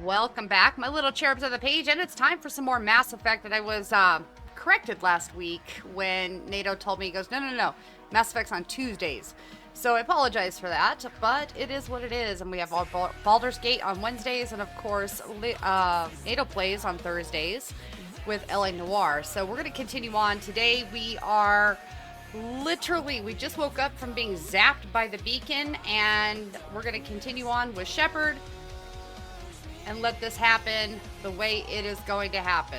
Welcome back, my little cherubs of the page, and it's time for some more Mass Effect that I was corrected last week when NATO told me, he goes, no, Mass Effect's on Tuesdays. So I apologize for that, but it is what it is, and we have Baldur's Gate on Wednesdays, and of course, NATO plays on Thursdays with LA Noire. So we're going to continue on. Today we are we just woke up from being zapped by the beacon, and we're going to continue on with Shepard and let this happen the way it is going to happen,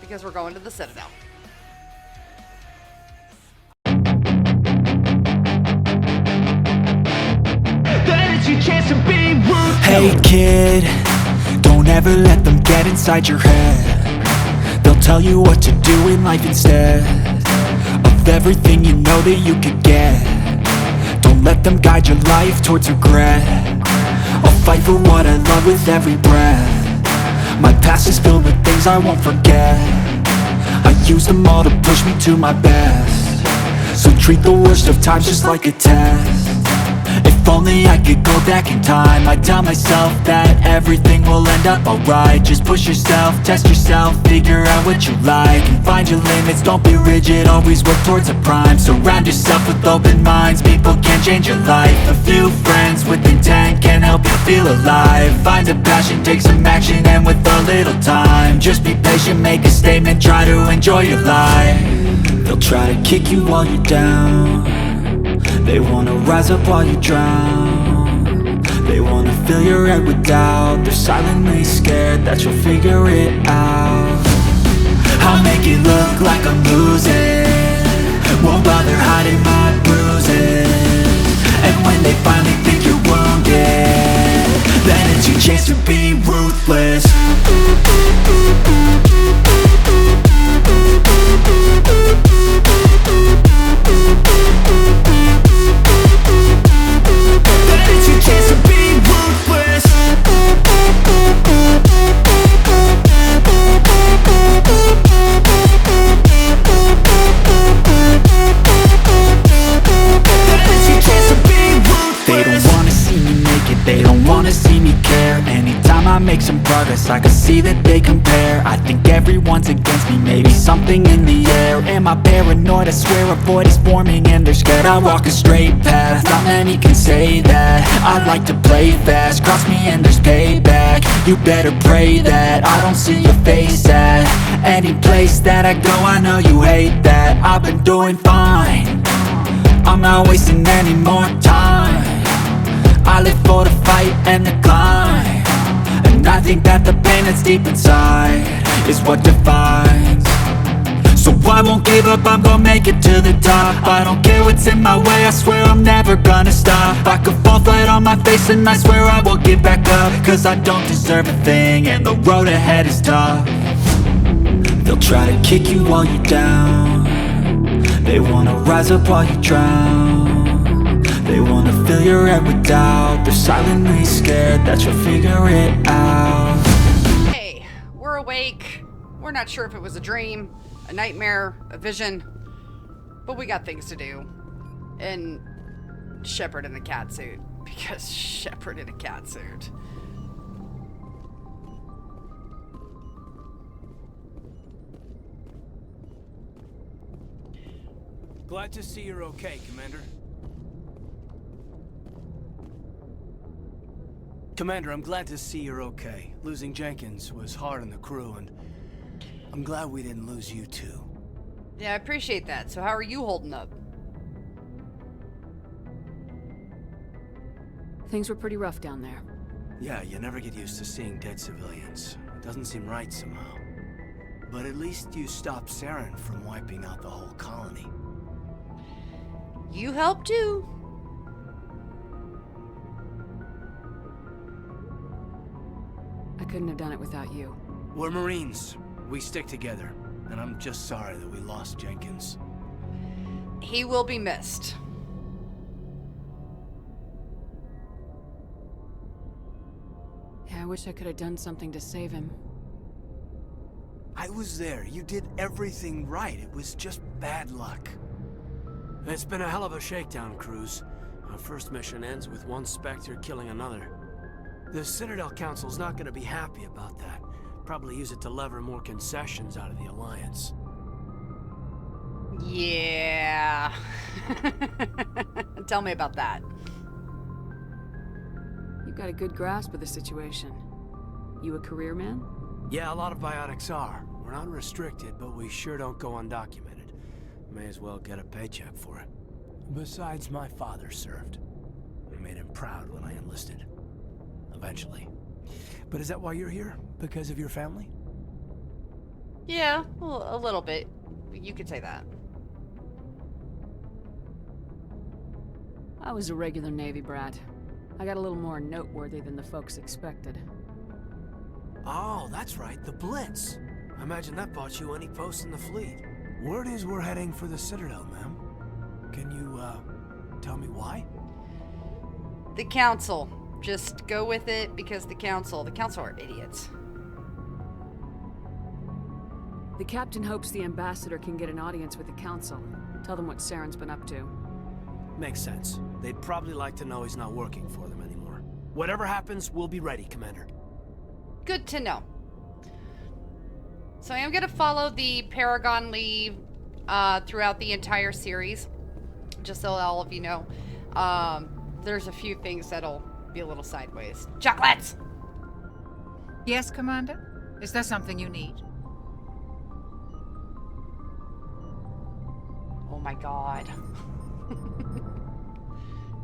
because we're going to the Citadel. Hey kid, don't ever let them get inside your head. They'll tell you what to do in life instead of everything you know that you could get. Don't let them guide your life towards regret. I'll fight for what I love with every breath. My past is filled with things I won't forget. I use them all to push me to my best. So treat the worst of times just like a test. If only I could go back in time, I'd tell myself that everything will end up alright. Just push yourself, test yourself, figure out what you like, and find your limits, don't be rigid, always work towards a prime. Surround yourself with open minds, people can change your life. A few friends with intent can help you feel alive. Find a passion, take some action, and with a little time, just be patient, make a statement, try to enjoy your life. They'll try to kick you while you're down. They wanna rise up while you drown. They wanna fill your head with doubt. They're silently scared that you'll figure it out. I'll make it look like I'm losing, won't bother hiding my bruises. And when they finally think you're wounded, then it's your chance to be ruthless. Make some progress, I can see that they compare. I think everyone's against me, maybe something in the air. Am I paranoid? I swear a void is forming and they're scared. I walk a straight path, not many can say that. I like to play fast, cross me and there's payback. You better pray that I don't see your face at any place that I go. I know you hate that. I've been doing fine, I'm not wasting any more time. I live for the fight and the climb, and I think that the pain that's deep inside is what defines. So I won't give up, I'm gonna make it to the top. I don't care what's in my way, I swear I'm never gonna stop. I could fall flat on my face and I swear I will get back up, cause I don't deserve a thing and the road ahead is tough. They'll try to kick you while you're down. They wanna rise up while you drown. They wanna fill your head with doubt. They're silently scared that you'll figure it out. Hey, we're awake. We're not sure if it was a dream, a nightmare, a vision, but we got things to do. And Shepard in a cat suit, because Shepard in a cat suit. Glad to see you're okay, Commander. Commander, I'm glad to see you're okay. Losing Jenkins was hard on the crew, and I'm glad we didn't lose you too. Yeah, I appreciate that. So how are you holding up? Things were pretty rough down there. Yeah, you never get used to seeing dead civilians. It doesn't seem right somehow. But at least you stopped Saren from wiping out the whole colony. You helped too. I couldn't have done it without you. We're Marines. We stick together. And I'm just sorry that we lost Jenkins. He will be missed. Yeah, I wish I could have done something to save him. I was there. You did everything right. It was just bad luck. It's been a hell of a shakedown, Cruz. Our first mission ends with one Spectre killing another. The Citadel Council's not gonna be happy about that. Probably use it to lever more concessions out of the Alliance. Yeah. Tell me about that. You've got a good grasp of the situation. You a career man? Yeah, a lot of biotics are. We're not restricted, but we sure don't go undocumented. May as well get a paycheck for it. Besides, my father served. I made him proud when I enlisted. Eventually. But is that why you're here? Because of your family? Yeah, a little bit. You could say that. I was a regular Navy brat. I got a little more noteworthy than the folks expected. Oh, that's right, the Blitz. I imagine that bought you any post in the fleet. Word is we're heading for the Citadel, ma'am. Can you, tell me why? The Council. Just go with it because the Council are idiots. The captain hopes the ambassador can get an audience with the council. Tell them what Saren's been up to. Makes sense. They'd probably like to know he's not working for them anymore. Whatever happens, we'll be ready, Commander. Good to know. So I am going to follow the Paragon lead throughout the entire series. Just so all of you know. There's a few things that'll be a little sideways. Chocolates! Yes, Commander? Is there something you need? Oh my god.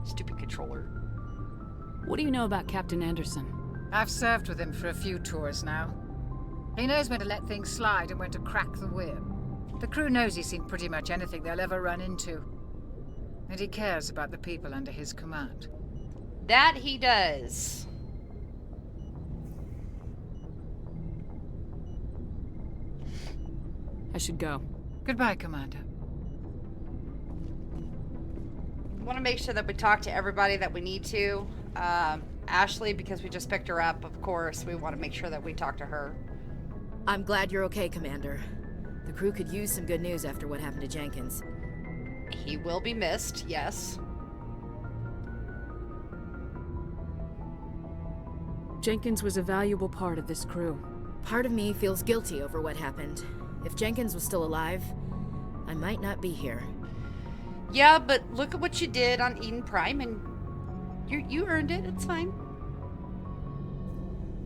Stupid controller. What do you know about Captain Anderson? I've served with him for a few tours now. He knows when to let things slide and when to crack the whip. The crew knows he's seen pretty much anything they'll ever run into. And he cares about the people under his command. That he does. I should go. Goodbye, Commander. I want to make sure that we talk to everybody that we need to. Ashley, because we just picked her up, of course, we want to make sure that we talk to her. I'm glad you're okay, Commander. The crew could use some good news after what happened to Jenkins. He will be missed, yes. Jenkins was a valuable part of this crew. Part of me feels guilty over what happened. If Jenkins was still alive, I might not be here. Yeah, but look at what you did on Eden Prime, and you earned it. It's fine.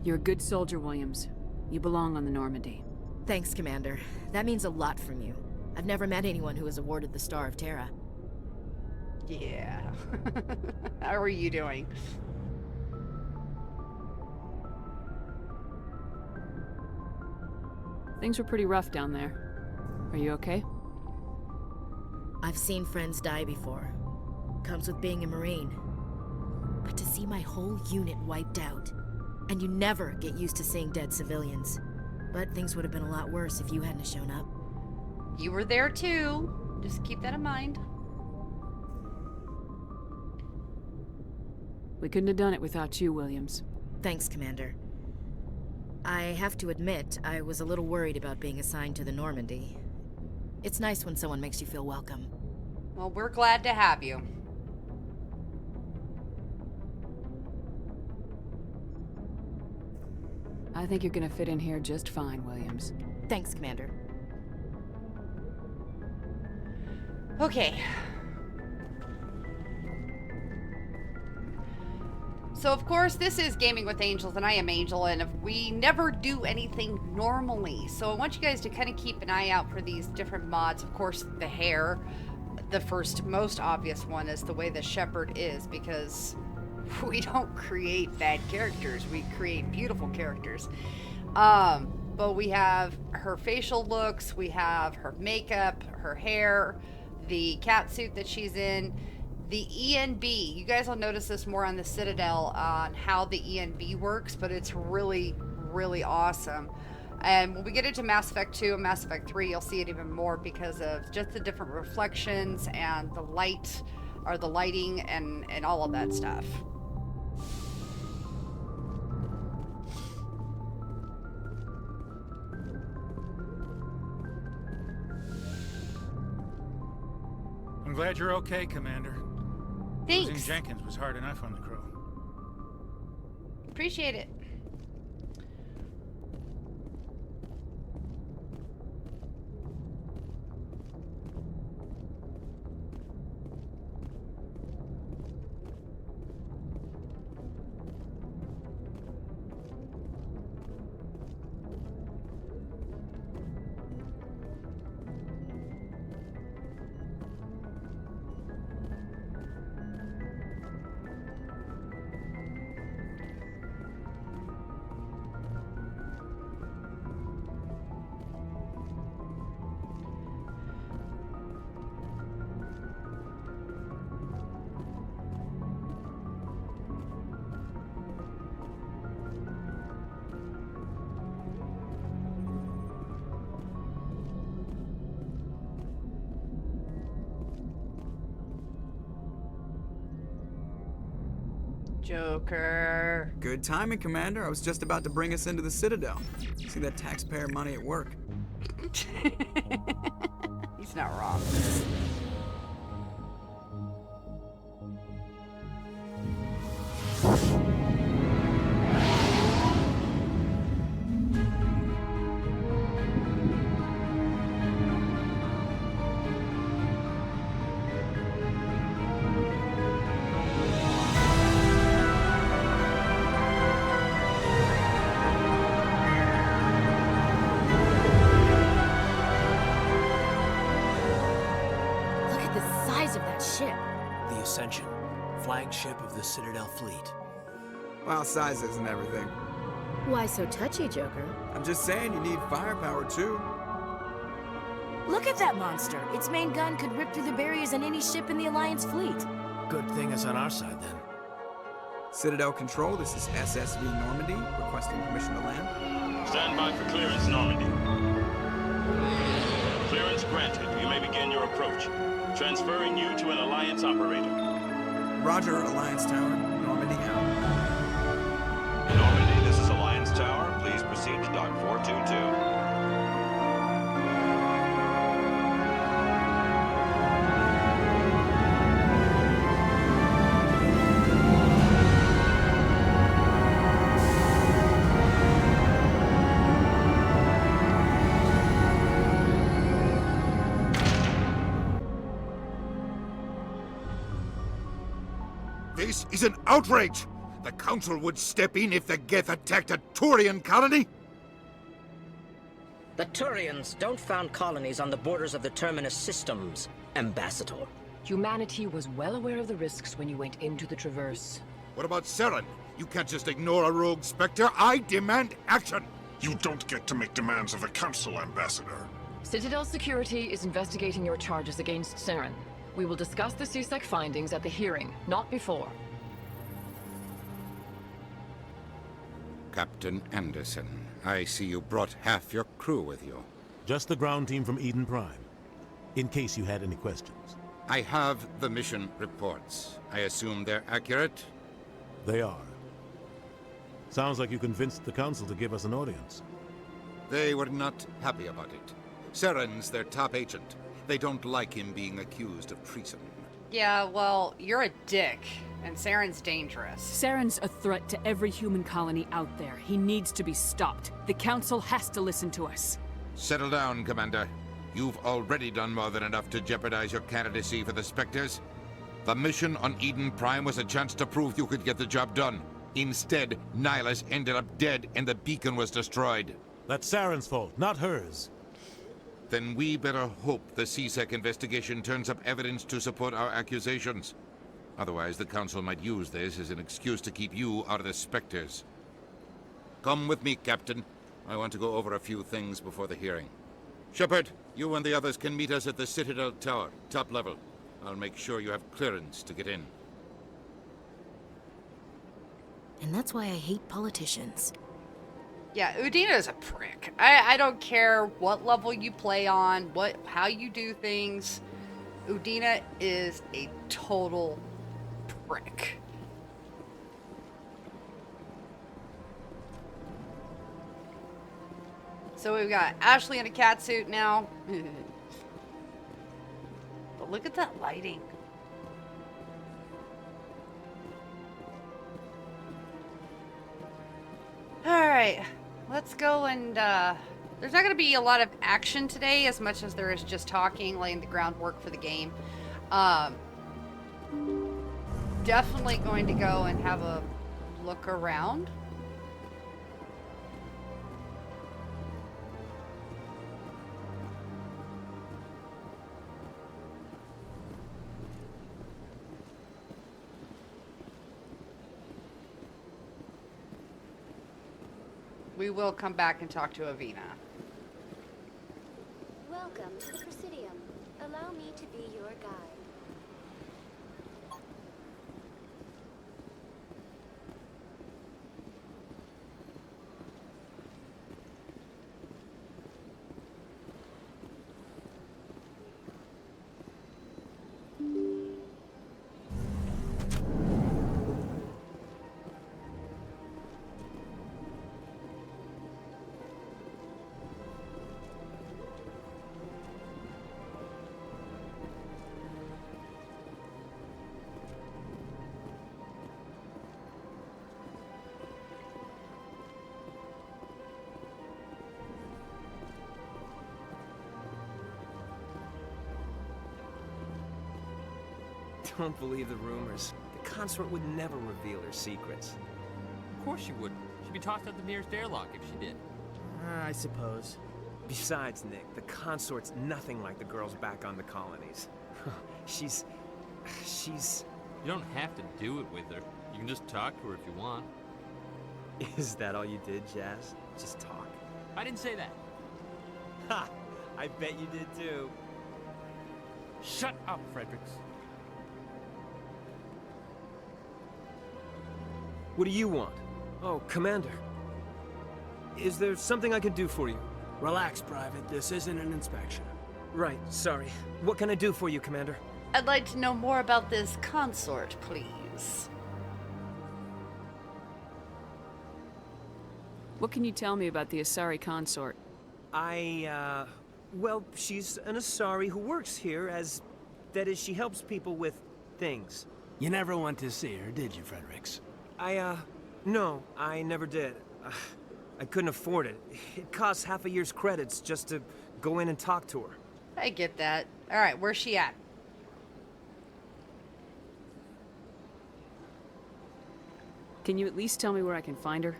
You're a good soldier, Williams. You belong on the Normandy. Thanks, Commander. That means a lot from you. I've never met anyone who was awarded the Star of Terra. Yeah. How are you doing? Things were pretty rough down there. Are you okay? I've seen friends die before. Comes with being a Marine. But to see my whole unit wiped out, and you never get used to seeing dead civilians. But things would have been a lot worse if you hadn't shown up. You were there too. Just keep that in mind. We couldn't have done it without you, Williams. Thanks, Commander. I have to admit, I was a little worried about being assigned to the Normandy. It's nice when someone makes you feel welcome. Well, we're glad to have you. I think you're gonna fit in here just fine, Williams. Thanks, Commander. Okay. So, of course, this is Gaming with Angels, and I am Angel, and we never do anything normally. So I want you guys to kind of keep an eye out for these different mods. Of course, the hair, the first most obvious one is the way the Shepherd is, because we don't create bad characters. We create beautiful characters. But we have her facial looks, we have her makeup, her hair, the cat suit that she's in, the ENB. You guys will notice this more on the Citadel on how the ENB works, but it's really, really awesome. And when we get into Mass Effect 2 and Mass Effect 3, you'll see it even more because of just the different reflections and the light, or the lighting, and all of that stuff. I'm glad you're okay, Commander. Thanks. Losing Jenkins was hard enough on the crew. Appreciate it. Joker. Good timing, Commander. I was just about to bring us into the Citadel. See that taxpayer money at work. He's not wrong. Look at the size of that ship. The Ascension, flagship of the Citadel fleet. Well, size isn't everything. Why so touchy, Joker? I'm just saying you need firepower, too. Look at that monster. Its main gun could rip through the barriers in any ship in the Alliance fleet. Good thing it's on our side, then. Citadel Control, this is SSV Normandy, requesting permission to land. Stand by for clearance, Normandy. Clearance granted. You may begin your approach. Transferring you to an Alliance operator. Roger, Alliance Tower, Normandy out. Normandy, this is Alliance Tower. Please proceed to Dock 422. This is an outrage! The Council would step in if the Geth attacked a Turian colony? The Turians don't found colonies on the borders of the Terminus systems, Ambassador. Humanity was well aware of the risks when you went into the Traverse. What about Saren? You can't just ignore a rogue Spectre. I demand action! You don't get to make demands of the Council, Ambassador. Citadel Security is investigating your charges against Saren. We will discuss the CSEC findings at the hearing, not before. Captain Anderson, I see you brought half your crew with you. Just the ground team from Eden Prime, in case you had any questions. I have the mission reports. I assume they're accurate? They are. Sounds like you convinced the Council to give us an audience. They were not happy about it. Saren's their top agent. They don't like him being accused of treason. Yeah, well, you're a dick, and Saren's dangerous. Saren's a threat to every human colony out there. He needs to be stopped. The Council has to listen to us. Settle down, Commander. You've already done more than enough to jeopardize your candidacy for the Spectres. The mission on Eden Prime was a chance to prove you could get the job done. Instead, Nihilus ended up dead and the beacon was destroyed. That's Saren's fault, not hers. Then we better hope the CSEC investigation turns up evidence to support our accusations. Otherwise, the Council might use this as an excuse to keep you out of the Spectres. Come with me, Captain. I want to go over a few things before the hearing. Shepard, you and the others can meet us at the Citadel Tower, top level. I'll make sure you have clearance to get in. And that's why I hate politicians. Yeah, Udina is a prick. I don't care what level you play on, how you do things. Udina is a total prick. So we've got Ashley in a catsuit now. But look at that lighting. Alright, let's go and, there's not going to be a lot of action today as much as there is just talking, laying the groundwork for the game. Definitely going to go and have a look around. We will come back and talk to Avina. Welcome to the Presidium. Allow me to be your guide. Don't believe the rumors. The consort would never reveal her secrets. Of course she wouldn't. She'd be tossed out the nearest airlock if she did. I suppose. Besides, Nick, the consort's nothing like the girls back on the colonies. She's... You don't have to do it with her. You can just talk to her if you want. Is that all you did, Jazz? Just talk? I didn't say that. Ha! I bet you did too. Shut up, Fredericks. What do you want? Oh, Commander. Is there something I can do for you? Relax, Private. This isn't an inspection. Right, sorry. What can I do for you, Commander? I'd like to know more about this consort, please. What can you tell me about the Asari consort? Well, she's an Asari who works here as... That is, she helps people with things. You never went to see her, did you, Fredericks? No, I never did. I couldn't afford it. It costs half a year's credits just to go in and talk to her. I get that. Alright, where's she at? Can you at least tell me where I can find her?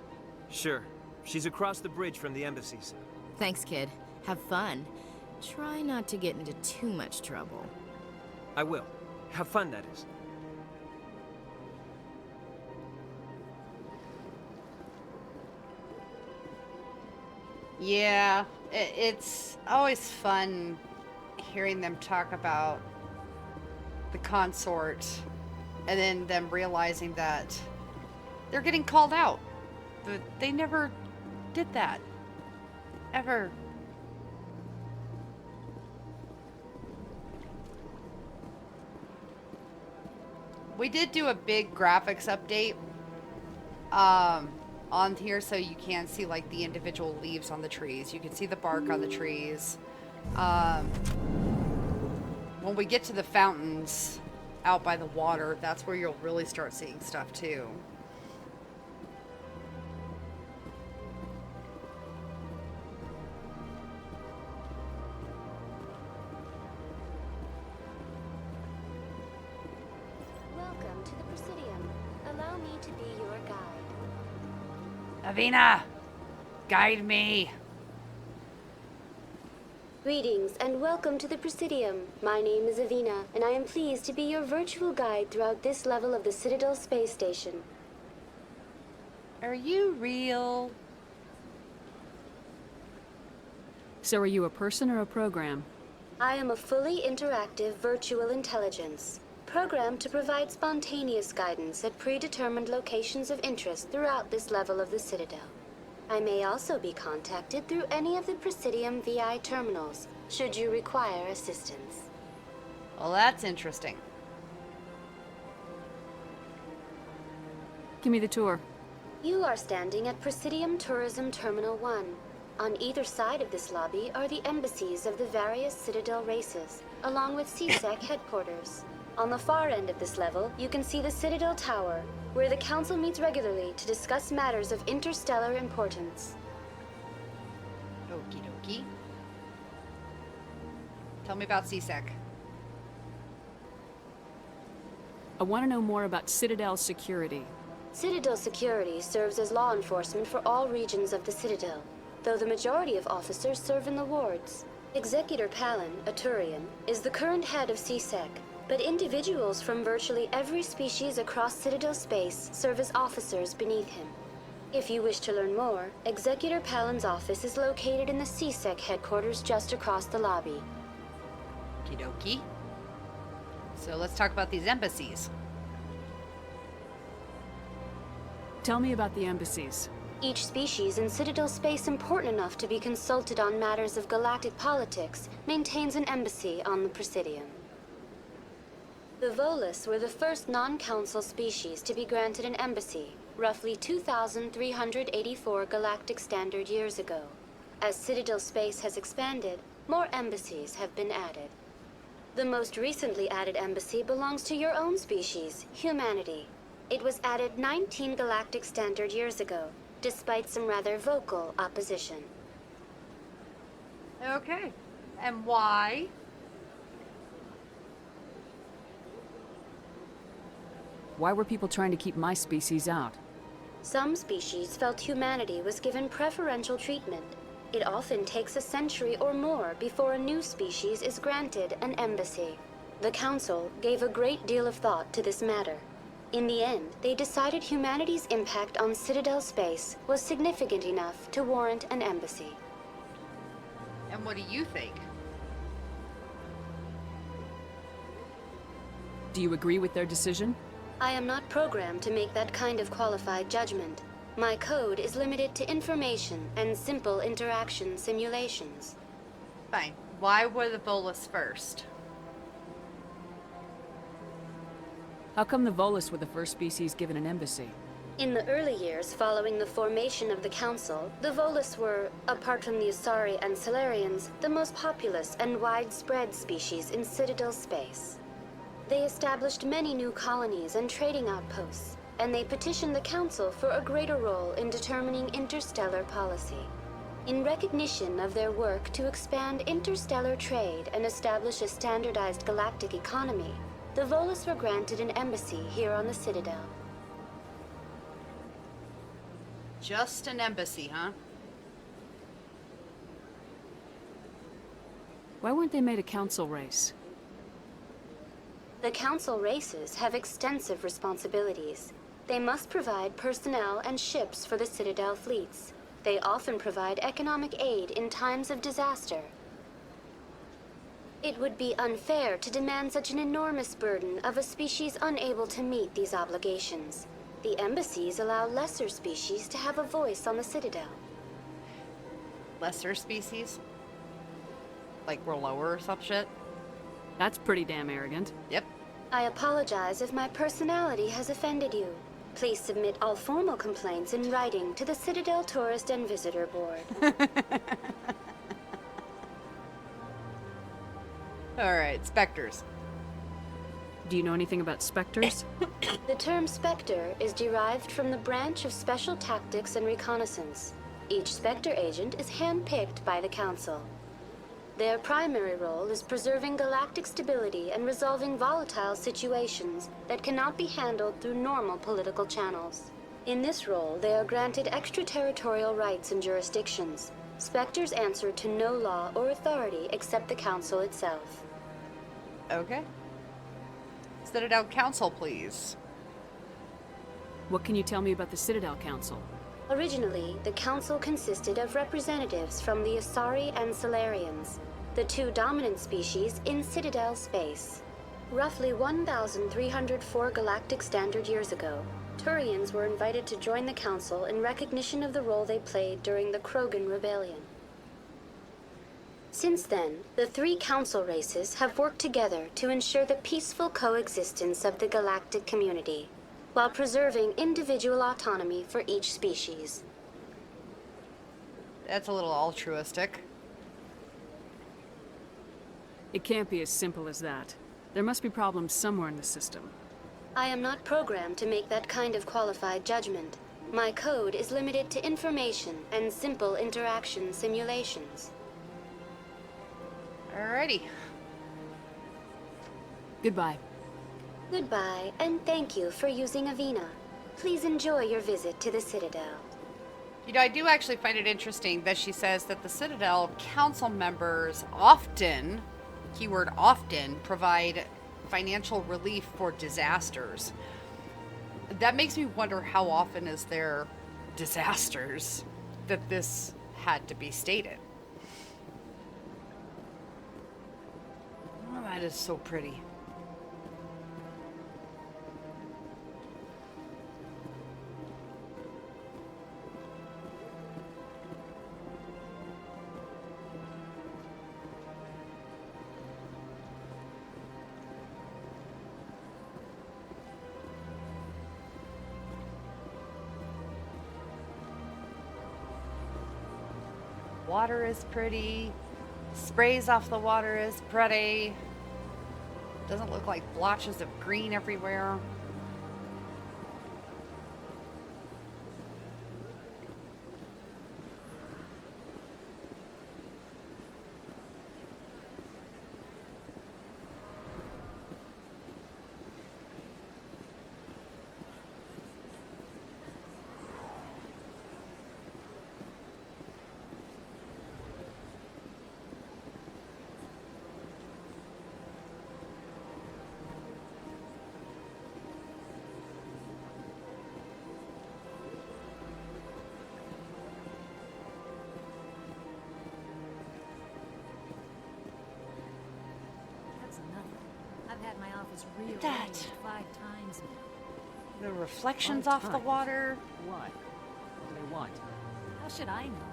Sure. She's across the bridge from the embassies. Thanks, kid. Have fun. Try not to get into too much trouble. I will. Have fun, that is. Yeah, it's always fun hearing them talk about the consort and then them realizing that they're getting called out. But they never did that. Ever. We did do a big graphics update on here, so you can see like the individual leaves on the trees. You can see the bark on the trees. When we get to the fountains out by the water, that's where you'll really start seeing stuff too. Welcome to the Presidium. Allow me to be your guide. Avina, guide me. Greetings and welcome to the Presidium. My name is Avina, and I am pleased to be your virtual guide throughout this level of the Citadel Space Station. Are you real? So are you a person or a program? I am a fully interactive virtual intelligence, programmed to provide spontaneous guidance at predetermined locations of interest throughout this level of the Citadel. I may also be contacted through any of the Presidium VI terminals, should you require assistance. Well, that's interesting. Give me the tour. You are standing at Presidium Tourism Terminal 1. On either side of this lobby are the embassies of the various Citadel races, along with CSEC headquarters. On the far end of this level, you can see the Citadel Tower, where the Council meets regularly to discuss matters of interstellar importance. Okie dokie. Tell me about CSEC. I want to know more about Citadel security. Citadel security serves as law enforcement for all regions of the Citadel, though the majority of officers serve in the wards. Executor Palin, a Turian, is the current head of CSEC, but individuals from virtually every species across Citadel space serve as officers beneath him. If you wish to learn more, Executor Palin's office is located in the CSEC headquarters just across the lobby. Okie dokie. So let's talk about these embassies. Tell me about the embassies. Each species in Citadel space important enough to be consulted on matters of galactic politics maintains an embassy on the Presidium. The Volus were the first non-council species to be granted an embassy, roughly 2,384 galactic standard years ago. As Citadel space has expanded, more embassies have been added. The most recently added embassy belongs to your own species, humanity. It was added 19 galactic standard years ago, despite some rather vocal opposition. Okay. And why? Why were people trying to keep my species out? Some species felt humanity was given preferential treatment. It often takes a century or more before a new species is granted an embassy. The Council gave a great deal of thought to this matter. In the end, they decided humanity's impact on Citadel space was significant enough to warrant an embassy. And what do you think? Do you agree with their decision? I am not programmed to make that kind of qualified judgment. My code is limited to information and simple interaction simulations. Fine. Why were the Volus first? How come the Volus were the first species given an embassy? In the early years following the formation of the Council, the Volus were, apart from the Asari and Salarians, the most populous and widespread species in Citadel space. They established many new colonies and trading outposts, and they petitioned the Council for a greater role in determining interstellar policy. In recognition of their work to expand interstellar trade and establish a standardized galactic economy, the Volus were granted an embassy here on the Citadel. Just an embassy, huh? Why weren't they made a council race? The Council races have extensive responsibilities. They must provide personnel and ships for the Citadel fleets. They often provide economic aid in times of disaster. It would be unfair to demand such an enormous burden of a species unable to meet these obligations. The embassies allow lesser species to have a voice on the Citadel. Lesser species? Like we're lower or some shit? That's pretty damn arrogant. Yep. I apologize if my personality has offended you. Please submit all formal complaints in writing to the Citadel Tourist and Visitor Board. Alright, Spectres. Do you know anything about Spectres? The term Spectre is derived from the branch of Special Tactics and Reconnaissance. Each Spectre agent is handpicked by the Council. Their primary role is preserving galactic stability and resolving volatile situations that cannot be handled through normal political channels. In this role, they are granted extraterritorial rights and jurisdictions. Spectres answer to no law or authority except the Council itself. Okay. Citadel Council, please. What can you tell me about the Citadel Council? Originally, the Council consisted of representatives from the Asari and Salarians, the two dominant species in Citadel space. Roughly 1,304 galactic standard years ago, Turians were invited to join the Council in recognition of the role they played during the Krogan Rebellion. Since then, the three Council races have worked together to ensure the peaceful coexistence of the galactic community, while preserving individual autonomy for each species. That's a little altruistic. It can't be as simple as that. There must be problems somewhere in the system. I am not programmed to make that kind of qualified judgment. My code is limited to information and simple interaction simulations. Alrighty. Goodbye. Goodbye, and thank you for using Avina. Please enjoy your visit to the Citadel. You know, I do actually find it interesting that she says that the Citadel council members often, keyword often, provide financial relief for disasters. That makes me wonder how often is there disasters that this had to be stated. Oh, that is so pretty. Water is pretty. Sprays off the water is pretty. Doesn't look like blotches of green everywhere. I've had my office rearranged that. 5 times now. The reflections 5 off the times? water. Why? What do they want? How should I know?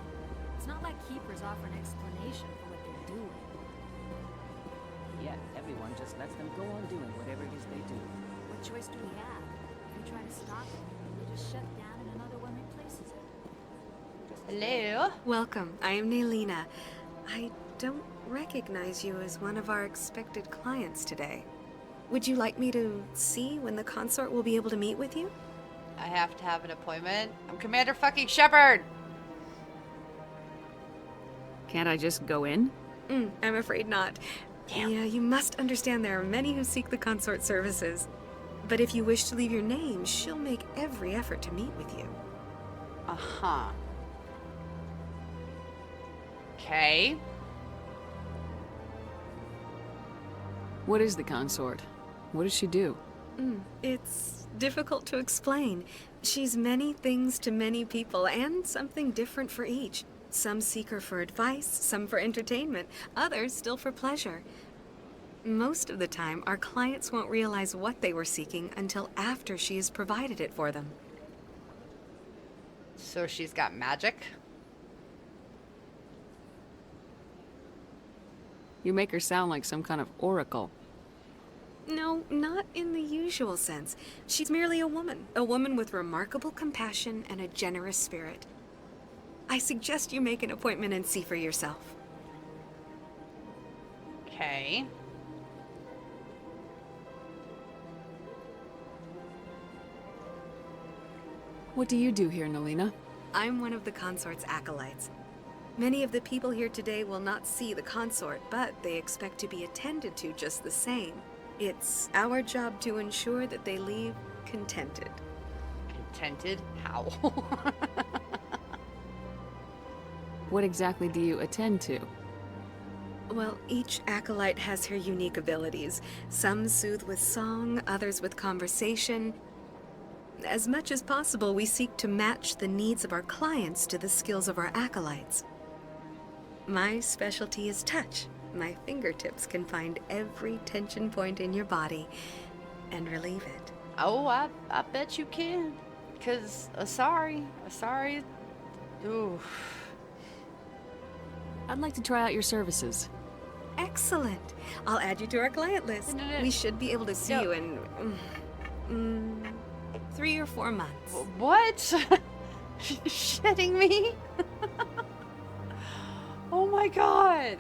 It's not like keepers offer an explanation for what they're doing. Yet everyone just lets them go on doing whatever it is they do. What choice do we have? If we try to stop them, they just shut down and another one replaces it. Hello. Welcome. I am Naylina. I don't recognize you as one of our expected clients today. Would you like me to see when the consort will be able to meet with you? I have to have an appointment. I'm Commander fucking Shepard. Can't I just go in? I'm afraid not. Damn. Yeah, you must understand there are many who seek the consort services. But if you wish to leave your name, she'll make every effort to meet with you. Uh-huh. Okay. What is the consort? What does she do? It's difficult to explain. She's many things to many people, and something different for each. Some seek her for advice, some for entertainment, others still for pleasure. Most of the time, our clients won't realize what they were seeking until after she has provided it for them. So she's got magic? You make her sound like some kind of oracle. No, not in the usual sense. She's merely a woman with remarkable compassion and a generous spirit. I suggest you make an appointment and see for yourself. Okay. What do you do here, Naylina? I'm one of the consort's acolytes. Many of the people here today will not see the consort, but they expect to be attended to just the same. It's our job to ensure that they leave contented. Contented? How? What exactly do you attend to? Well, each acolyte has her unique abilities. Some soothe with song, others with conversation. As much as possible, we seek to match the needs of our clients to the skills of our acolytes. My specialty is touch. My fingertips can find every tension point in your body and relieve it. Oh, I bet you can. Because Asari. Ooh. I'd like to try out your services. Excellent. I'll add you to our client list. No. We should be able to see you in 3 or 4 months. What? Shitting me? Oh my god.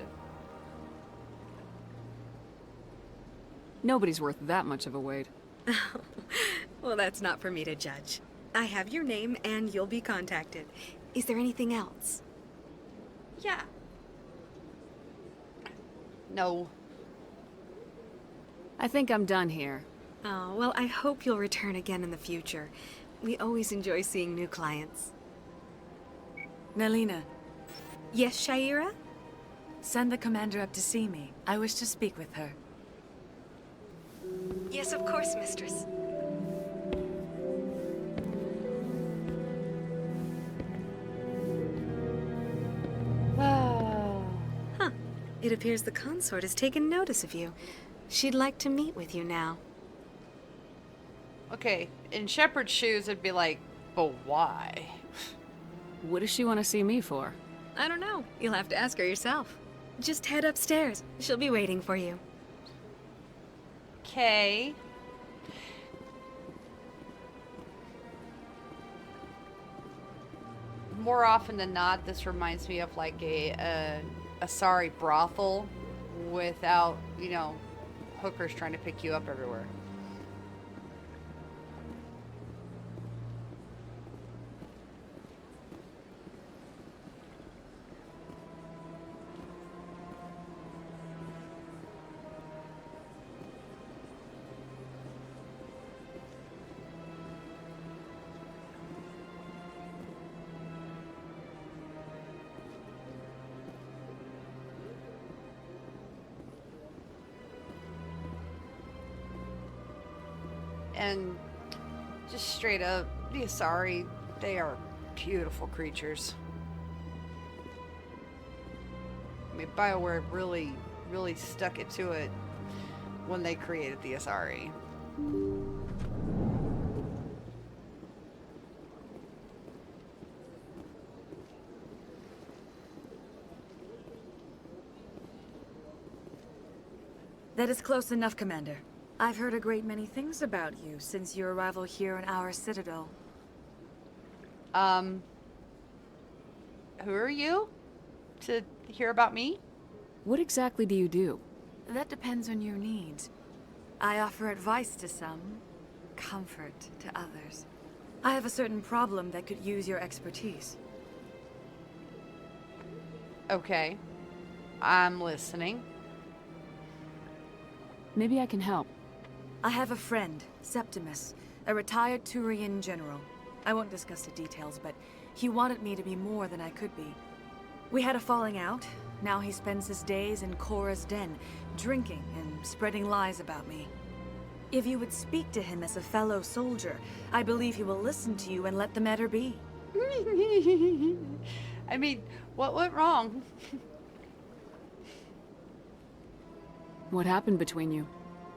Nobody's worth that much of a weight. Well, that's not for me to judge. I have your name and you'll be contacted. Is there anything else? Yeah. No. I think I'm done here. Oh, well, I hope you'll return again in the future. We always enjoy seeing new clients. Nelina. Yes, Shaira? Send the commander up to see me. I wish to speak with her. Yes, of course, mistress. Huh. It appears the consort has taken notice of you. She'd like to meet with you now. Okay, in Shepard's shoes, it'd be like, but why? What does she want to see me for? I don't know. You'll have to ask her yourself. Just head upstairs. She'll be waiting for you. Okay. More often than not, this reminds me of like a Asari brothel without, you know, hookers trying to pick you up everywhere. And just straight up, the Asari, they are beautiful creatures. I mean, BioWare really stuck it to it when they created the Asari. That is close enough, Commander. I've heard a great many things about you since your arrival here in our citadel. Who are you? To hear about me? What exactly do you do? That depends on your needs. I offer advice to some, comfort to others. I have a certain problem that could use your expertise. Okay. I'm listening. Maybe I can help. I have a friend, Septimus, a retired Turian general. I won't discuss the details, but he wanted me to be more than I could be. We had a falling out. Now he spends his days in Korra's den, drinking and spreading lies about me. If you would speak to him as a fellow soldier, I believe he will listen to you and let the matter be. I mean, what went wrong? What happened between you?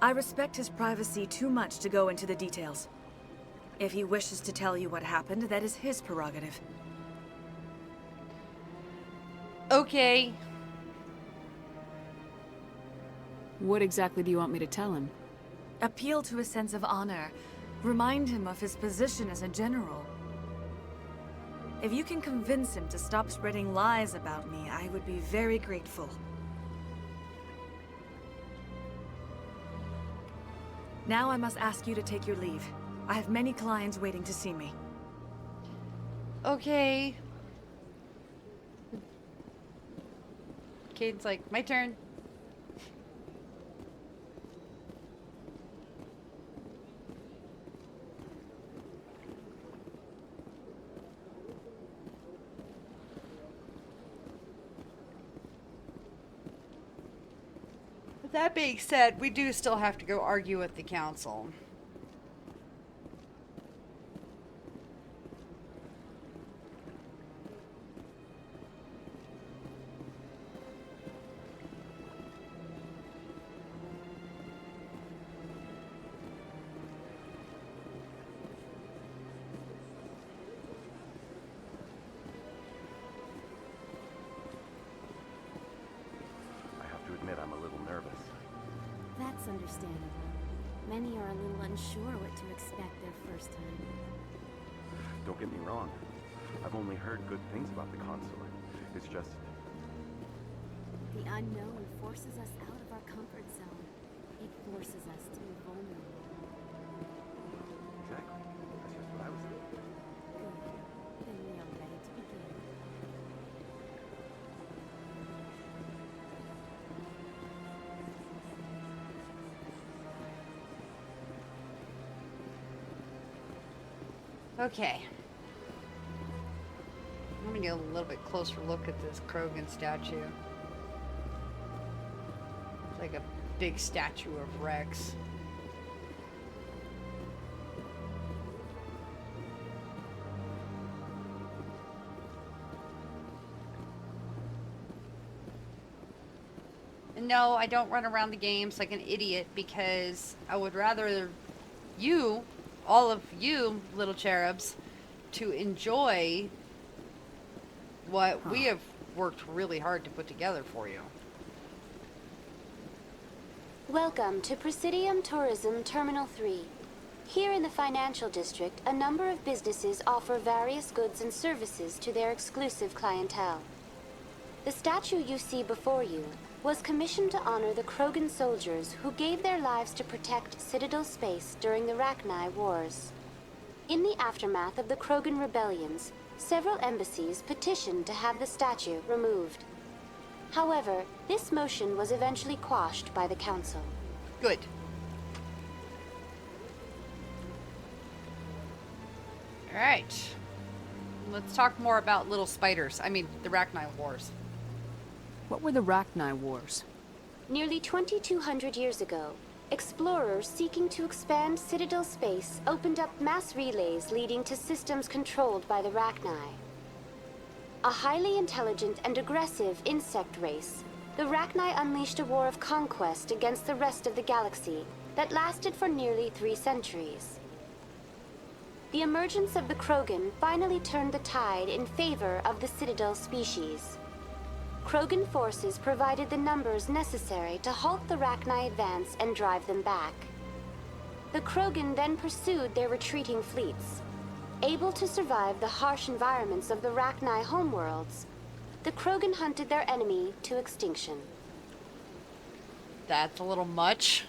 I respect his privacy too much to go into the details. If he wishes to tell you what happened, that is his prerogative. Okay. What exactly do you want me to tell him? Appeal to his sense of honor. Remind him of his position as a general. If you can convince him to stop spreading lies about me, I would be very grateful. Now I must ask you to take your leave. I have many clients waiting to see me. Okay. Cade's like, my turn. With that being said, we do still have to go argue with the council. That's understandable. Many are a little unsure what to expect their first time. Don't get me wrong. I've only heard good things about the consort. It's just... The unknown forces us out of our comfort zone. It forces us to be vulnerable. Exactly. That's just what I was thinking. Good. Then we are ready to begin. Okay. I'm gonna get a little bit closer look at this Krogan statue. It's like a big statue of Rex. No, I don't run around the games like an idiot because I would rather you, all of you little cherubs, to enjoy what we have worked really hard to put together for you. Welcome to Presidium Tourism Terminal 3. Here in the financial district, a number of businesses offer various goods and services to their exclusive clientele. The statue you see before you was commissioned to honor the Krogan soldiers who gave their lives to protect Citadel space during the Rachni Wars. In the aftermath of the Krogan rebellions, several embassies petitioned to have the statue removed. However, this motion was eventually quashed by the Council. Good. Alright. Let's talk more about little spiders. I mean, the Rachni Wars. What were the Rachni Wars? Nearly 2,200 years ago, explorers seeking to expand Citadel space opened up mass relays leading to systems controlled by the Rachni. A highly intelligent and aggressive insect race, the Rachni unleashed a war of conquest against the rest of the galaxy that lasted for nearly 3 centuries. The emergence of the Krogan finally turned the tide in favor of the Citadel species. Krogan forces provided the numbers necessary to halt the Rachni advance and drive them back. The Krogan then pursued their retreating fleets. Able to survive the harsh environments of the Rachni homeworlds, the Krogan hunted their enemy to extinction. That's a little much.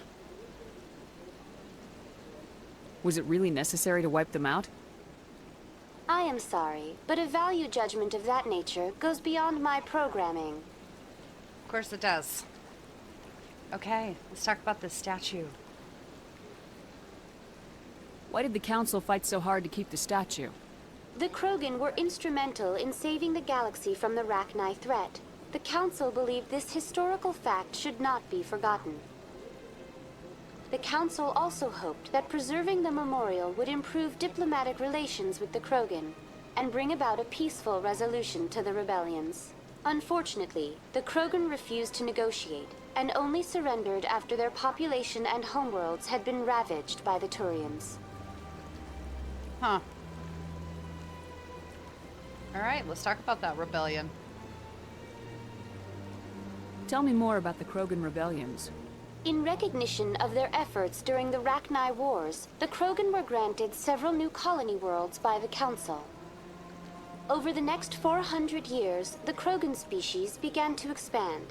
Was it really necessary to wipe them out? I am sorry, but a value judgment of that nature goes beyond my programming. Of course it does. Okay, let's talk about this statue. Why did the Council fight so hard to keep the statue? The Krogan were instrumental in saving the galaxy from the Rachni threat. The Council believed this historical fact should not be forgotten. The Council also hoped that preserving the memorial would improve diplomatic relations with the Krogan and bring about a peaceful resolution to the rebellions. Unfortunately, the Krogan refused to negotiate and only surrendered after their population and homeworlds had been ravaged by the Turians. Huh. Alright, let's talk about that rebellion. Tell me more about the Krogan rebellions. In recognition of their efforts during the Rachni Wars, the Krogan were granted several new colony worlds by the Council. Over the next 400 years, the Krogan species began to expand.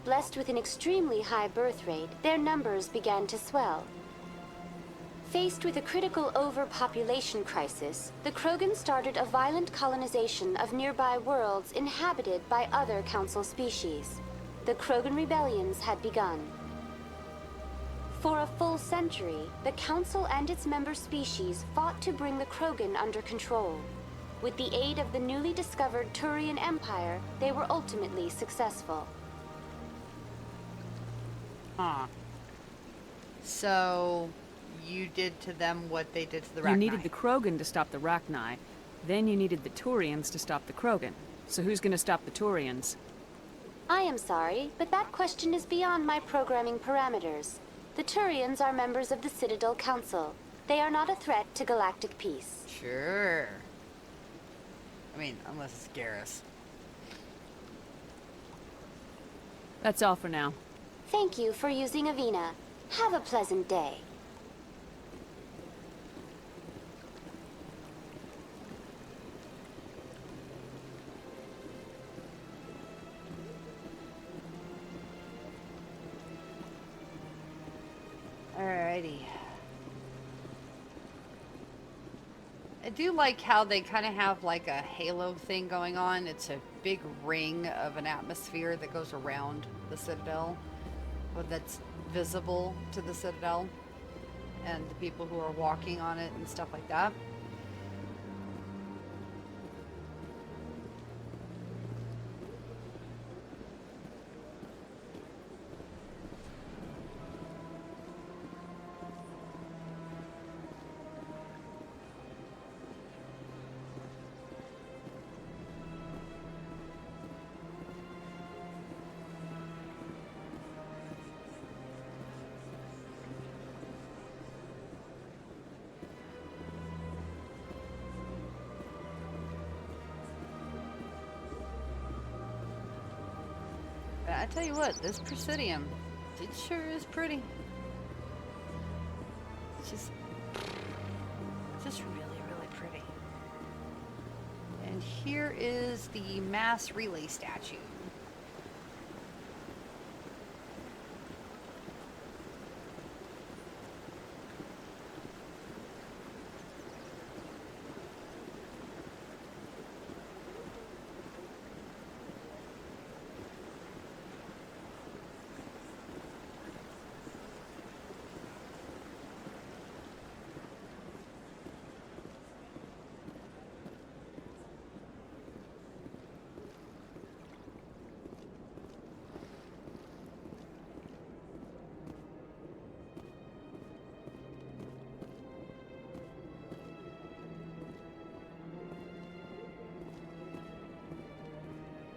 Blessed with an extremely high birth rate, their numbers began to swell. Faced with a critical overpopulation crisis, the Krogan started a violent colonization of nearby worlds inhabited by other Council species. The Krogan rebellions had begun. For a full century, the Council and its member species fought to bring the Krogan under control. With the aid of the newly discovered Turian Empire, they were ultimately successful. Huh. So, you did to them what they did to the Rachni. You needed the Krogan to stop the Rachni. Then you needed the Turians to stop the Krogan. So who's gonna stop the Turians? I am sorry, but that question is beyond my programming parameters. The Turians are members of the Citadel Council. They are not a threat to galactic peace. Sure. I mean, unless it's Garrus. That's all for now. Thank you for using Avina. Have a pleasant day. I do like how they kind of have like a halo thing going on. It's a big ring of an atmosphere that goes around the Citadel, but that's visible to the Citadel and the people who are walking on it and stuff like that. I tell you what, this Presidium, it sure is pretty. It's just really, really pretty. And here is the mass relay statue.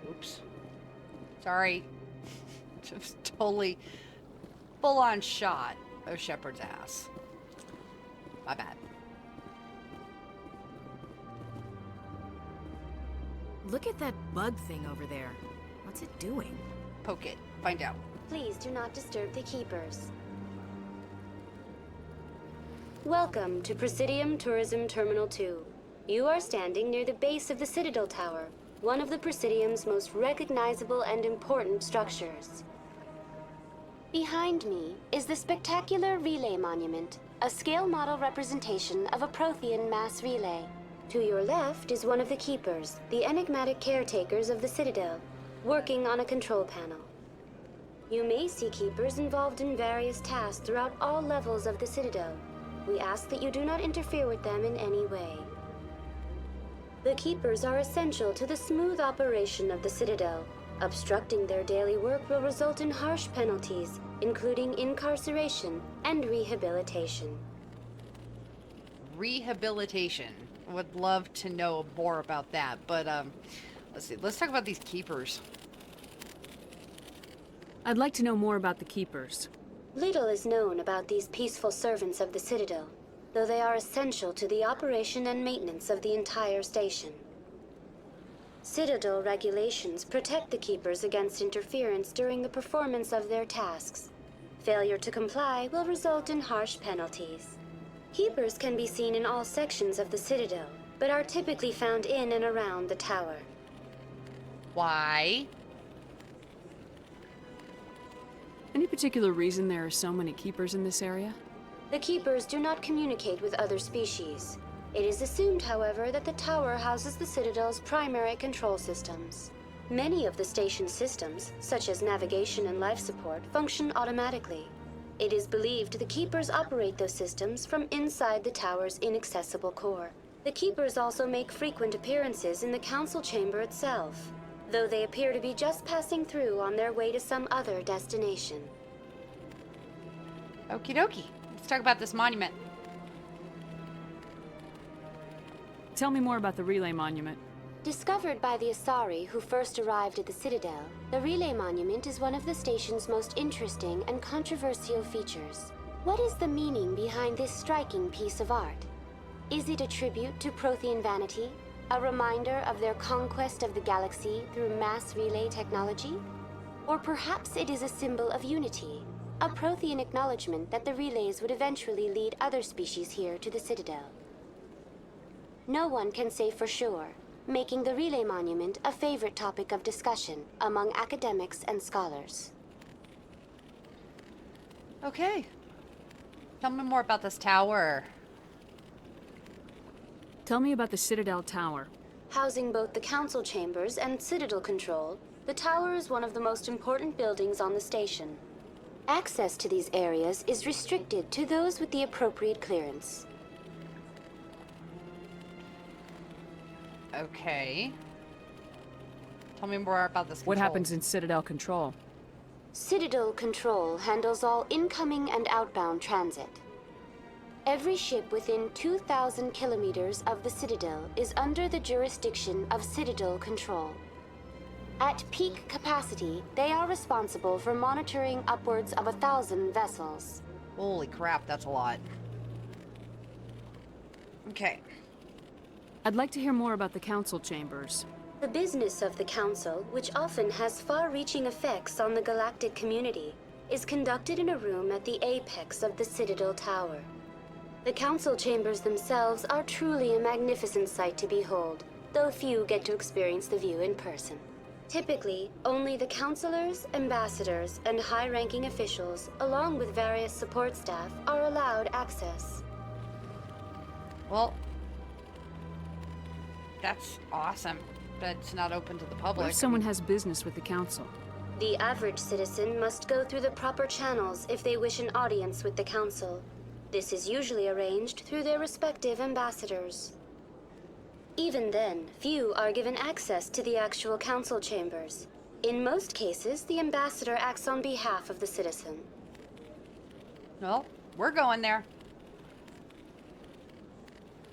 Oops. Sorry. Just totally full-on shot of Shepard's ass. My bad. Look at that bug thing over there. What's it doing? Poke it. Find out. Please do not disturb the Keepers. Welcome to Presidium Tourism Terminal 2. You are standing near the base of the Citadel Tower, one of the Presidium's most recognizable and important structures. Behind me is the spectacular Relay Monument, a scale model representation of a Prothean mass relay. To your left is one of the Keepers, the enigmatic caretakers of the Citadel, working on a control panel. You may see Keepers involved in various tasks throughout all levels of the Citadel. We ask that you do not interfere with them in any way. The Keepers are essential to the smooth operation of the Citadel. Obstructing their daily work will result in harsh penalties, including incarceration and rehabilitation. Rehabilitation. Would love to know more about that, but let's see. Let's talk about these Keepers. I'd like to know more about the Keepers. Little is known about these peaceful servants of the Citadel, though they are essential to the operation and maintenance of the entire station. Citadel regulations protect the Keepers against interference during the performance of their tasks. Failure to comply will result in harsh penalties. Keepers can be seen in all sections of the Citadel, but are typically found in and around the tower. Why? Any particular reason there are so many Keepers in this area? The Keepers do not communicate with other species. It is assumed, however, that the tower houses the Citadel's primary control systems. Many of the station's systems, such as navigation and life support, function automatically. It is believed the Keepers operate those systems from inside the tower's inaccessible core. The Keepers also make frequent appearances in the council chamber itself, though they appear to be just passing through on their way to some other destination. Okie dokie. Let's talk about this monument. Tell me more about the Relay Monument. Discovered by the Asari who first arrived at the Citadel, the Relay Monument is one of the station's most interesting and controversial features. What is the meaning behind this striking piece of art? Is it a tribute to Prothean vanity? A reminder of their conquest of the galaxy through mass relay technology? Or perhaps it is a symbol of unity, a Prothean acknowledgement that the relays would eventually lead other species here to the Citadel. No one can say for sure, making the Relay Monument a favorite topic of discussion among academics and scholars. Okay. Tell me more about this tower. Tell me about the Citadel Tower. Housing both the council chambers and Citadel Control, the tower is one of the most important buildings on the station. Access to these areas is restricted to those with the appropriate clearance. Okay. Tell me more about this control. What happens in Citadel Control? Citadel Control handles all incoming and outbound transit. Every ship within 2,000 kilometers of the Citadel is under the jurisdiction of Citadel Control. At peak capacity, they are responsible for monitoring upwards of 1,000 vessels. Holy crap, that's a lot. Okay. I'd like to hear more about the council chambers. The business of the Council, which often has far-reaching effects on the galactic community, is conducted in a room at the apex of the Citadel Tower. The Council chambers themselves are truly a magnificent sight to behold, though few get to experience the view in person. Typically, only the councilors, ambassadors, and high-ranking officials, along with various support staff, are allowed access. Well, that's awesome, but it's not open to the public. What if someone has business with the council? The average citizen must go through the proper channels if they wish an audience with the Council. This is usually arranged through their respective ambassadors. Even then, few are given access to the actual council chambers. In most cases, the ambassador acts on behalf of the citizen. Well, we're going there.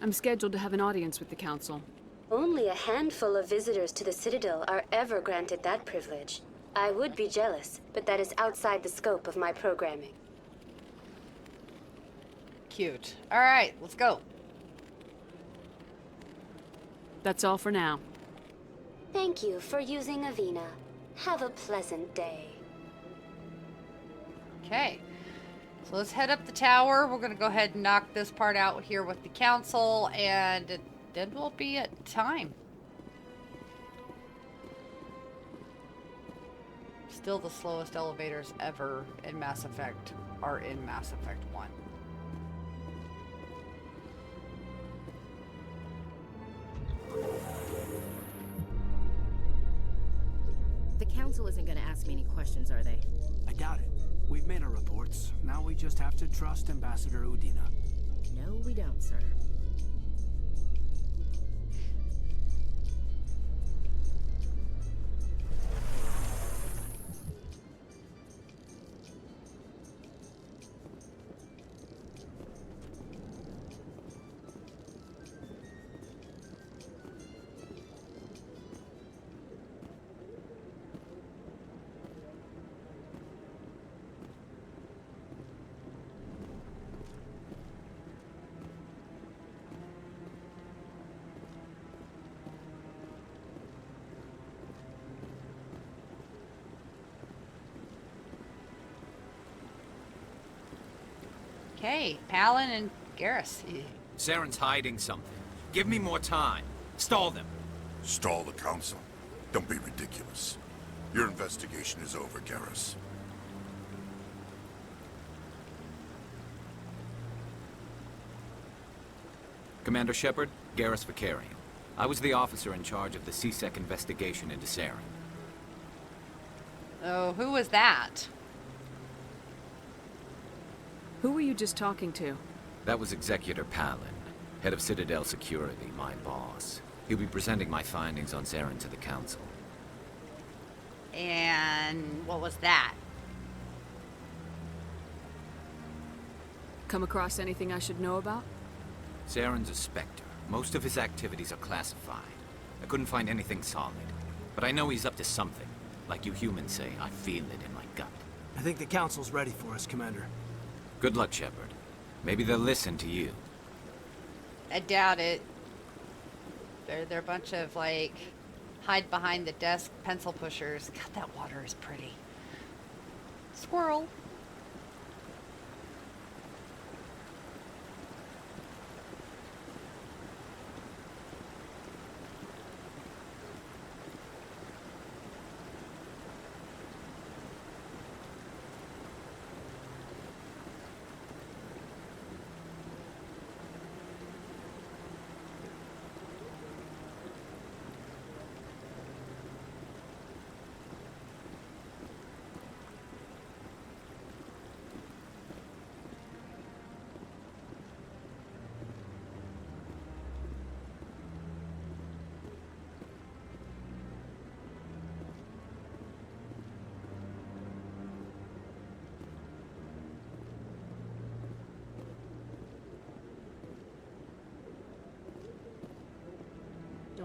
I'm scheduled to have an audience with the council. Only a handful of visitors to the Citadel are ever granted that privilege. I would be jealous, but that is outside the scope of my programming. Cute. All right, let's go. That's all for now. Thank you for using Avina. Have a pleasant day. Okay. So let's head up the tower. We're going to go ahead and knock this part out here with the council, and then we'll be at time. Still the slowest elevators ever in Mass Effect are in Mass Effect 1. The council isn't gonna ask me any questions, are they? I doubt it. We've made our reports. Now we just have to trust Ambassador Udina. No, we don't, sir. Okay, Palin and Garrus. Saren's hiding something. Give me more time. Stall them. Stall the council? Don't be ridiculous. Your investigation is over, Garrus. Commander Shepard, Garrus Vakarian. I was the officer in charge of the C-Sec investigation into Saren. Oh, who was that? Who were you just talking to? That was Executor Palin, head of Citadel Security, my boss. He'll be presenting my findings on Saren to the Council. And what was that? Come across anything I should know about? Saren's a Spectre. Most of his activities are classified. I couldn't find anything solid. But I know he's up to something. Like you humans say, I feel it in my gut. I think the council's ready for us, Commander. Good luck, Shepard. Maybe they'll listen to you. I doubt it. They're a bunch of, like, hide behind the desk pencil pushers. God, that water is pretty. Squirrel.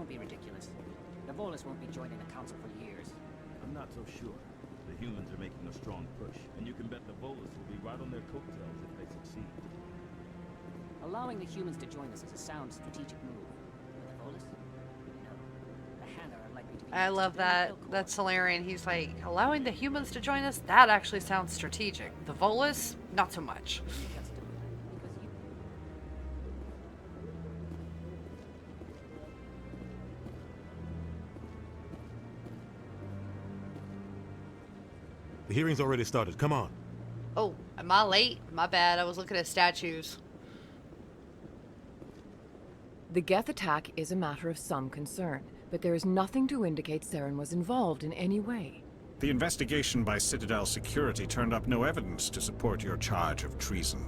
Don't be ridiculous. The Volus won't be joining the Council for years. I'm not so sure. The humans are making a strong push, and you can bet the Volus will be right on their coattails if they succeed. Allowing the humans to join us is a sound strategic move. But the Volus? No. The Hana are likely to be... I love that. That's Solarian. He's like, allowing the humans to join us? That actually sounds strategic. The Volus? Not so much. The hearing's already started. Come on. Oh, am I late? My bad. I was looking at statues. The Geth attack is a matter of some concern, but there is nothing to indicate Saren was involved in any way. The investigation by Citadel Security turned up no evidence to support your charge of treason.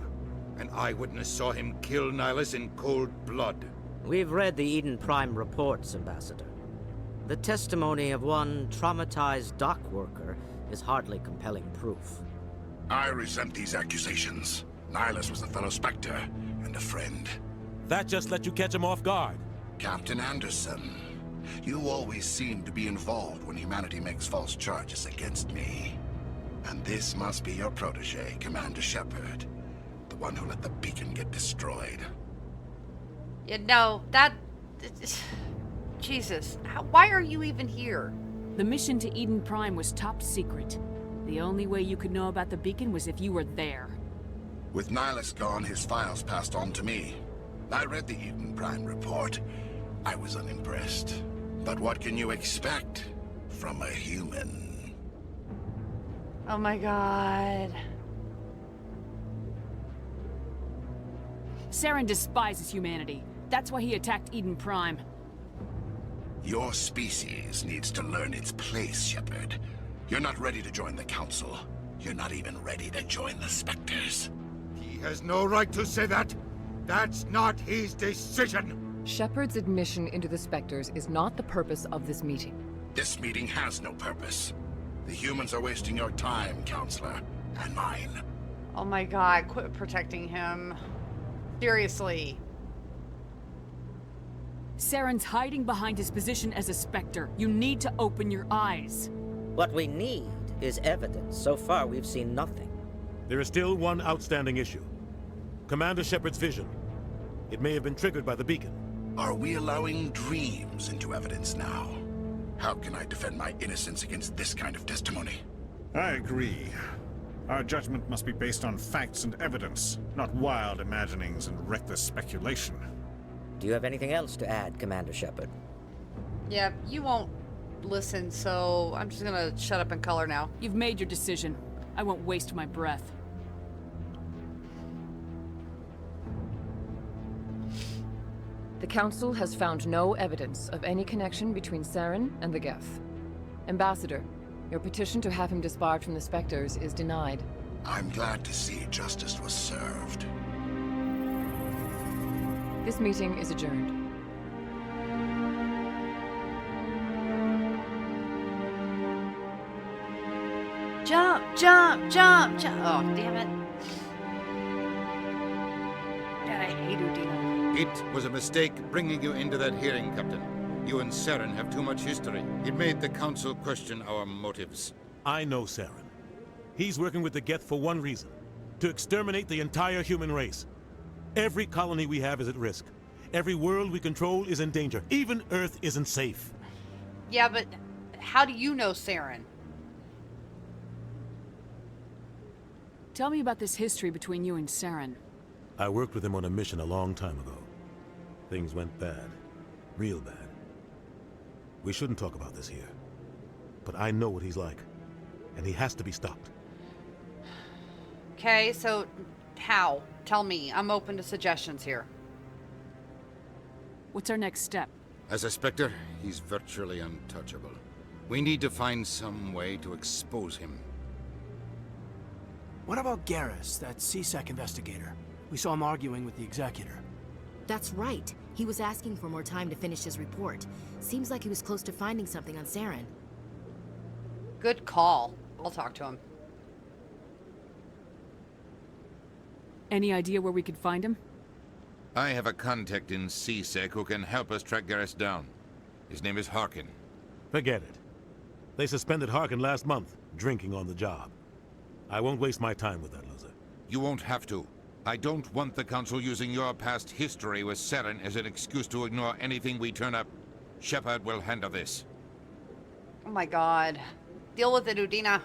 An eyewitness saw him kill Nihilus in cold blood. We've read the Eden Prime reports, Ambassador. The testimony of one traumatized dock worker is hardly compelling proof. I resent these accusations. Nihilus was a fellow Spectre and a friend. That just let you catch him off guard. Captain Anderson, you always seem to be involved when humanity makes false charges against me. And this must be your protege, Commander Shepard. The one who let the beacon get destroyed. You know, that... Jesus, why are you even here? The mission to Eden Prime was top secret. The only way you could know about the beacon was if you were there. With Nihilus gone, his files passed on to me. I read the Eden Prime report. I was unimpressed. But what can you expect from a human? Oh my god. Saren despises humanity. That's why he attacked Eden Prime. Your species needs to learn its place, Shepard. You're not ready to join the Council. You're not even ready to join the Spectres. He has no right to say that. That's not his decision. Shepard's admission into the Spectres is not the purpose of this meeting. This meeting has no purpose. The humans are wasting your time, Counselor, and mine. Oh my god, quit protecting him. Seriously. Saren's hiding behind his position as a Spectre. You need to open your eyes. What we need is evidence. So far, we've seen nothing. There is still one outstanding issue. Commander Shepard's vision. It may have been triggered by the beacon. Are we allowing dreams into evidence now? How can I defend my innocence against this kind of testimony? I agree. Our judgment must be based on facts and evidence, not wild imaginings and reckless speculation. Do you have anything else to add, Commander Shepard? Yeah, you won't listen, so I'm just gonna shut up and color now. You've made your decision. I won't waste my breath. The Council has found no evidence of any connection between Saren and the Geth. Ambassador, your petition to have him disbarred from the Spectres is denied. I'm glad to see justice was served. This meeting is adjourned. Jump, jump, jump, jump. Oh, damn it. God, I hate Udina. It was a mistake bringing you into that hearing, Captain. You and Saren have too much history. It made the Council question our motives. I know Saren. He's working with the Geth for one reason. To exterminate the entire human race. Every colony we have is at risk. Every world we control is in danger. Even Earth isn't safe. Yeah, but how do you know Saren? Tell me about this history between you and Saren. I worked with him on a mission a long time ago. Things went bad. Real bad. We shouldn't talk about this here. But I know what he's like. And he has to be stopped. Okay, so how? Tell me. I'm open to suggestions here. What's our next step? As a Spectre, he's virtually untouchable. We need to find some way to expose him. What about Garrus, that C-Sec investigator? We saw him arguing with the Executor. That's right. He was asking for more time to finish his report. Seems like he was close to finding something on Saren. Good call. I'll talk to him. Any idea where we could find him? I have a contact in C-Sec who can help us track Garrus down. His name is Harkin. Forget it. They suspended Harkin last month, drinking on the job. I won't waste my time with that loser. You won't have to. I don't want the Council using your past history with Saren as an excuse to ignore anything we turn up. Shepard will handle this. Oh my god. Deal with it, Udina.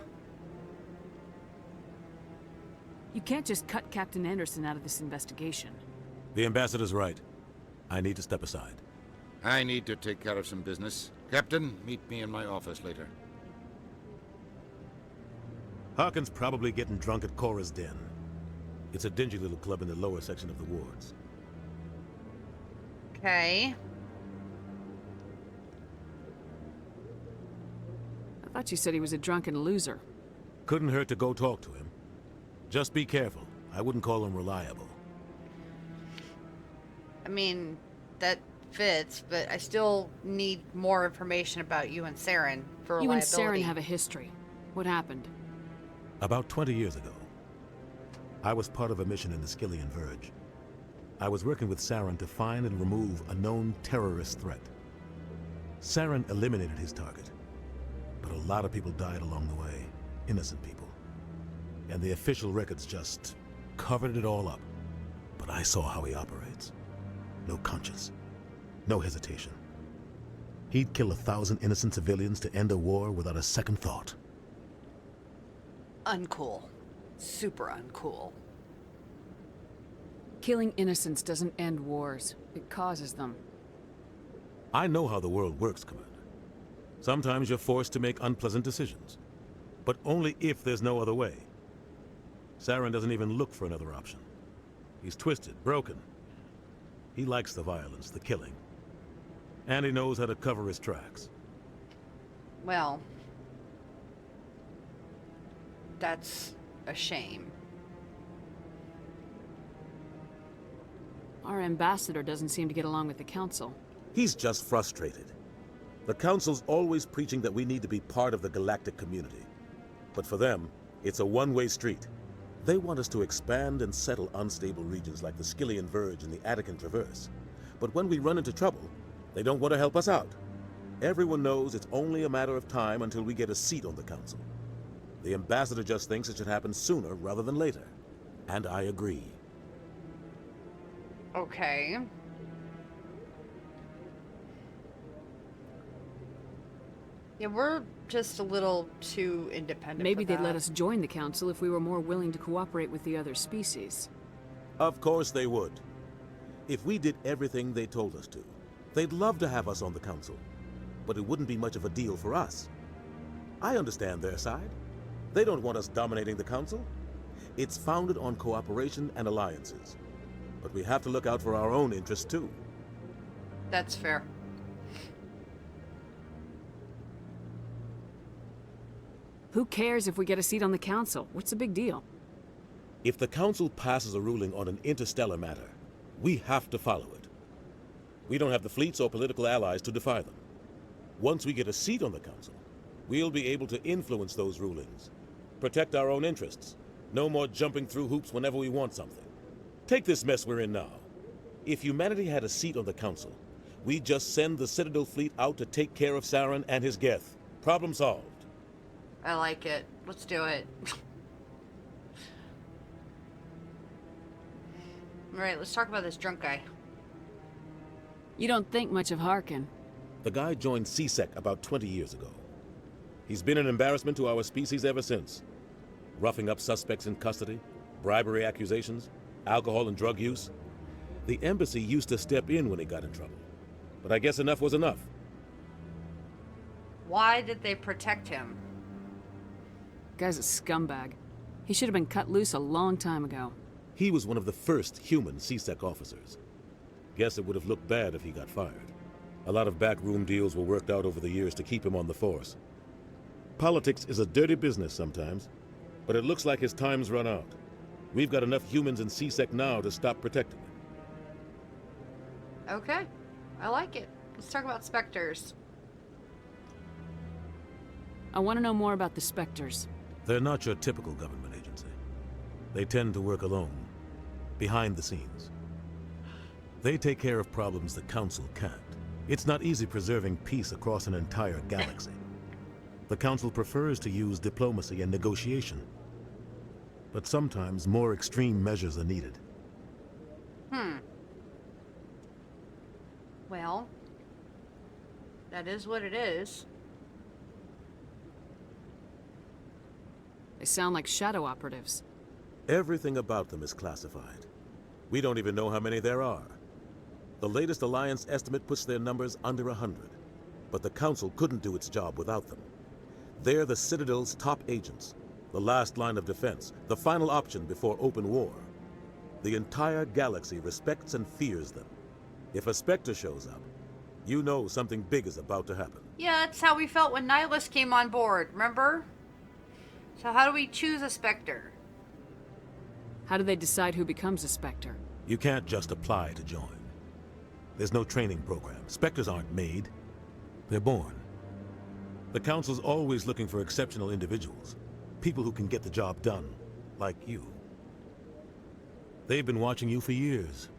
You can't just cut Captain Anderson out of this investigation. The ambassador's right. I need to step aside. I need to take care of some business. Captain, meet me in my office later. Harkin's probably getting drunk at Cora's Den. It's a dingy little club in the lower section of the wards. Okay. I thought you said he was a drunken loser. Couldn't hurt to go talk to him. Just be careful. I wouldn't call him reliable. I mean, that fits, but I still need more information about you and Saren for reliability. You and Saren have a history. What happened? About 20 years ago, I was part of a mission in the Skillian Verge. I was working with Saren to find and remove a known terrorist threat. Saren eliminated his target, but a lot of people died along the way, innocent people. And the official records just covered it all up. But I saw how he operates. No conscience, no hesitation. He'd kill 1,000 innocent civilians to end a war without a second thought. Uncool. Super uncool. Killing innocents doesn't end wars. It causes them. I know how the world works, Commander. Sometimes you're forced to make unpleasant decisions. But only if there's no other way. Saren doesn't even look for another option. He's twisted, broken. He likes the violence, the killing. And he knows how to cover his tracks. Well, that's a shame. Our ambassador doesn't seem to get along with the Council. He's just frustrated. The Council's always preaching that we need to be part of the galactic community. But for them, it's a one-way street. They want us to expand and settle unstable regions like the Skillian Verge and the Attican Traverse. But when we run into trouble, they don't want to help us out. Everyone knows it's only a matter of time until we get a seat on the Council. The ambassador just thinks it should happen sooner rather than later. And I agree. Okay. Yeah, we're just a little too independent. Maybe for they'd that. let us join the Council if we were more willing to cooperate with the other species. Of course they would. If we did everything they told us to, they'd love to have us on the Council. But it wouldn't be much of a deal for us. I understand their side. They don't want us dominating the Council. It's founded on cooperation and alliances. But we have to look out for our own interests too. That's fair. Who cares if we get a seat on the Council? What's the big deal? If the Council passes a ruling on an interstellar matter, we have to follow it. We don't have the fleets or political allies to defy them. Once we get a seat on the Council, we'll be able to influence those rulings. Protect our own interests. No more jumping through hoops whenever we want something. Take this mess we're in now. If humanity had a seat on the Council, we'd just send the Citadel fleet out to take care of Saren and his Geth. Problem solved. I like it. Let's do it. Alright, let's talk about this drunk guy. You don't think much of Harkin. The guy joined C-Sec about 20 years ago. He's been an embarrassment to our species ever since. Roughing up suspects in custody, bribery accusations, alcohol and drug use. The embassy used to step in when he got in trouble. But I guess enough was enough. Why did they protect him? Guy's a scumbag. He should have been cut loose a long time ago. He was one of the first human C-Sec officers. Guess it would have looked bad if he got fired. A lot of backroom deals were worked out over the years to keep him on the force. Politics is a dirty business sometimes, but it looks like his time's run out. We've got enough humans in C-Sec now to stop protecting him. Okay, I like it. Let's talk about Spectres. I want to know more about the Spectres. They're not your typical government agency. They tend to work alone, behind the scenes. They take care of problems the Council can't. It's not easy preserving peace across an entire galaxy. The Council prefers to use diplomacy and negotiation. But sometimes more extreme measures are needed. Well, that is what it is. They sound like shadow operatives. Everything about them is classified. We don't even know how many there are. The latest Alliance estimate puts their numbers under 100. But the Council couldn't do its job without them. They're the Citadel's top agents, the last line of defense, the final option before open war. The entire galaxy respects and fears them. If a Spectre shows up, you know something big is about to happen. Yeah, that's how we felt when Nihilus came on board, remember? So how do we choose a Spectre? How do they decide who becomes a Spectre? You can't just apply to join. There's no training program. Spectres aren't made. They're born. The Council's always looking for exceptional individuals. People who can get the job done, like you. They've been watching you for years.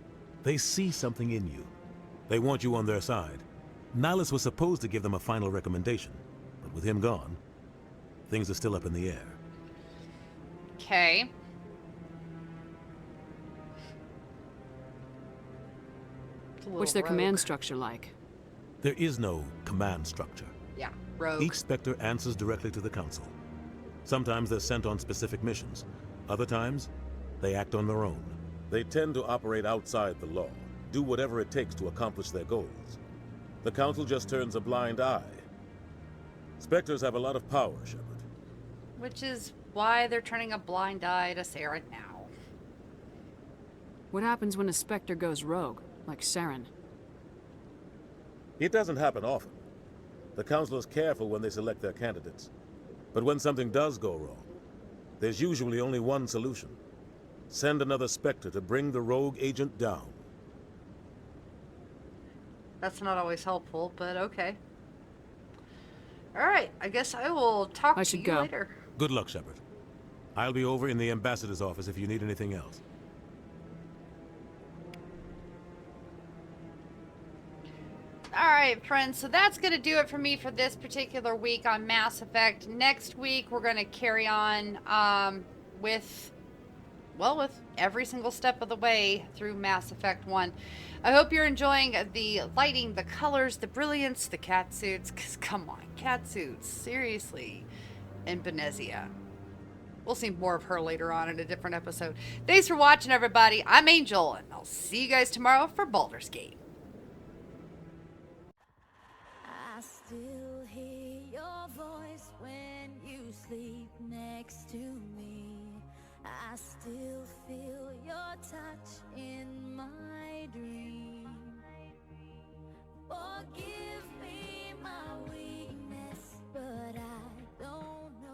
They see something in you. They want you on their side. Nihilus was supposed to give them a final recommendation, but with him gone, things are still up in the air. Okay. What's their command structure like? There is no command structure. Yeah, rogue. Each Spectre answers directly to the Council. Sometimes they're sent on specific missions. Other times, they act on their own. They tend to operate outside the law, do whatever it takes to accomplish their goals. The Council just turns a blind eye. Spectres have a lot of power, Shepard. Which is why they're turning a blind eye to Saren now. What happens when a Spectre goes rogue, like Saren? It doesn't happen often. The Council is careful when they select their candidates. But when something does go wrong, there's usually only one solution. Send another Spectre to bring the rogue agent down. That's not always helpful, but okay. Alright, I guess I will talk to you later. Good luck, Shepard. I'll be over in the Ambassador's office if you need anything else. Alright, friends, so that's going to do it for me for this particular week on Mass Effect. Next week, we're going to carry on with every single step of the way through Mass Effect 1. I hope you're enjoying the lighting, the colors, the brilliance, the cat suits. Because, come on, cat suits, seriously. And Benezia. We'll see more of her later on in a different episode. Thanks for watching, everybody. I'm Angel, and I'll see you guys tomorrow for Baldur's Gate. I still hear your voice when you sleep next to me. I still feel your touch in my dream. Forgive